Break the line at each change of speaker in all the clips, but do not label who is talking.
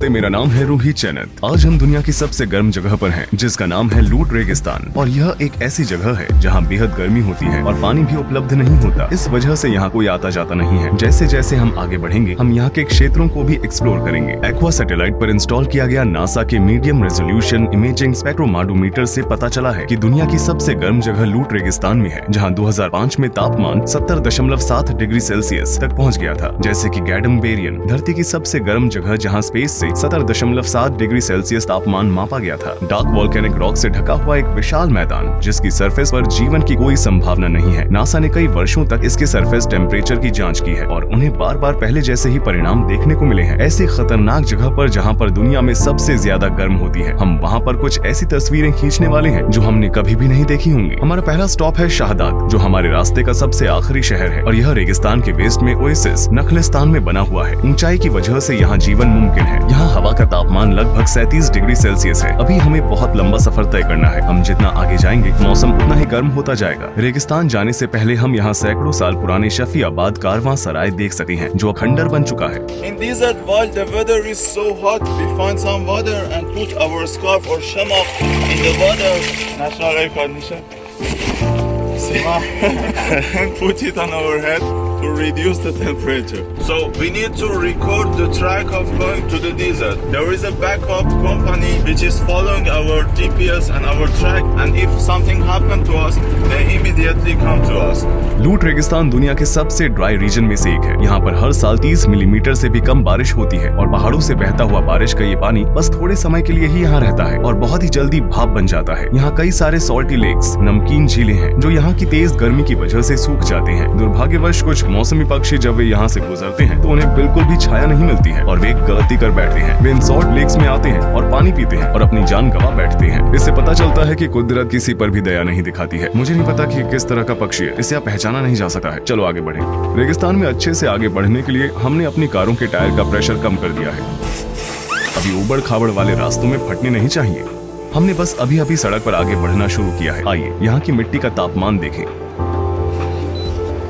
मेरा नाम है रूही चैनत। आज हम दुनिया की सबसे गर्म जगह पर हैं, जिसका नाम है लूट रेगिस्तान। और यह एक ऐसी जगह है जहां बेहद गर्मी होती है और पानी भी उपलब्ध नहीं होता। इस वजह से यहाँ कोई आता जाता नहीं है। जैसे जैसे हम आगे बढ़ेंगे, हम यहाँ के क्षेत्रों को भी एक्सप्लोर करेंगे। एक्वा सैटेलाइट पर इंस्टॉल किया गया नासा के मीडियम रेजोल्यूशन इमेजिंग स्पेक्ट्रोमाडोमीटर से पता चला है कि दुनिया की सबसे गर्म जगह लूट रेगिस्तान में है, जहाँ 2005 में तापमान 70.7 डिग्री सेल्सियस तक पहुँच गया था। जैसे की गैडम बेरियन, धरती की सबसे गर्म जगह जहाँ स्पेस से 70.7 डिग्री सेल्सियस तापमान मापा गया था। डार्क वोल्केनिक रॉक से ढका हुआ एक विशाल मैदान, जिसकी सरफेस पर जीवन की कोई संभावना नहीं है। नासा ने कई वर्षों तक इसके सरफेस टेम्परेचर की जांच की है और उन्हें बार बार पहले जैसे ही परिणाम देखने को मिले हैं। ऐसी खतरनाक जगह पर जहाँ पर दुनिया में सबसे ज्यादा गर्म होती है, हम वहाँ पर कुछ ऐसी तस्वीरें खींचने वाले हैं जो हमने कभी भी नहीं देखी होंगी। हमारा पहला स्टॉप है शाहदाद, जो हमारे रास्ते का सबसे आखिरी शहर है और यह रेगिस्तान के वेस्ट में ओएसिस नखलिस्तान में बना हुआ है। ऊंचाई की वजह से यहाँ जीवन मुमकिन है। यहाँ हवा का तापमान लगभग 37 डिग्री सेल्सियस है। अभी हमें बहुत लंबा सफर तय करना है। हम जितना आगे जाएंगे, मौसम उतना ही गर्म होता जाएगा। रेगिस्तान जाने से पहले हम यहाँ सैकड़ों साल पुराने शफीआबाद कारवां सराय देख सकते हैं, जो खंडर बन चुका है।
In desert, while the weather is so hot, we find some water and put our scarf or shamak in the water. National air condition. And put it on our head to reduce the temperature. So we need to record the track of going to the desert. There is a backup company which is following our GPS and our track, and if something happened to us, they immediately come to us.
लूट रेगिस्तान दुनिया के सबसे dry region में से एक है। यहाँ पर हर साल 30 मिलीमीटर से भी कम बारिश होती है और पहाड़ों से बहता हुआ बारिश का ये पानी बस थोड़े समय के लिए ही यहाँ रहता है और बहुत ही जल्दी भाप बन जाता है। यहाँ कई सारे सॉल्टी लेक्स, नमकीन झीलें हैं, जो यहाँ की तेज गर्मी की वजह से सूख जाते हैं। दुर्भाग्यवश कुछ मौसमी पक्षी जब वे यहाँ से गुजरते हैं तो उन्हें बिल्कुल भी छाया नहीं मिलती है और वे एक गलती कर बैठते हैं। वे इन सॉल्ट लेक्स में आते हैं और पानी पीते हैं और अपनी जान गंवा बैठते हैं। इससे पता चलता है कि कुदरत किसी पर भी दया नहीं दिखाती है। मुझे नहीं पता कि किस तरह का पक्षी है, इसे आप पहचाना नहीं जा सकता है। चलो आगे बढ़ें। रेगिस्तान में अच्छे से आगे बढ़ने के लिए हमने अपनी कारों के टायर का प्रेशर कम कर दिया है। अभी उबड़ खाबड़ वाले रास्तों में फटने नहीं चाहिए। हमने बस अभी अभी सड़क पर आगे बढ़ना शुरू किया है। आइए यहाँ की मिट्टी का तापमान देखें,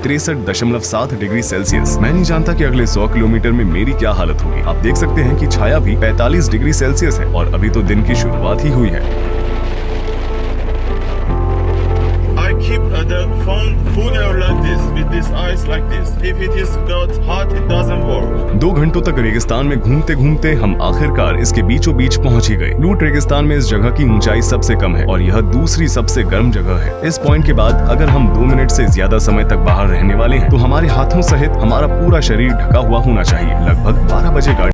63.7 डिग्री सेल्सियस। मैं नहीं जानता कि अगले 100 किलोमीटर में मेरी क्या हालत होगी। आप देख सकते हैं कि छाया भी 45 डिग्री सेल्सियस है और अभी तो दिन की शुरुआत ही हुई है।
I keep the phone cooler like this, with this ice like this. If it is got hot, it doesn't work.
2 घंटों तक रेगिस्तान में घूमते घूमते हम आखिरकार इसके बीचों बीच पहुंच ही गए। लूट रेगिस्तान में इस जगह की ऊंचाई सबसे कम है और यह दूसरी सबसे गर्म जगह है। इस पॉइंट के बाद अगर हम 2 मिनट से ज्यादा समय तक बाहर रहने वाले हैं, तो हमारे हाथों सहित हमारा पूरा शरीर ढका हुआ होना चाहिए। लगभग 12 बजे गाड़ी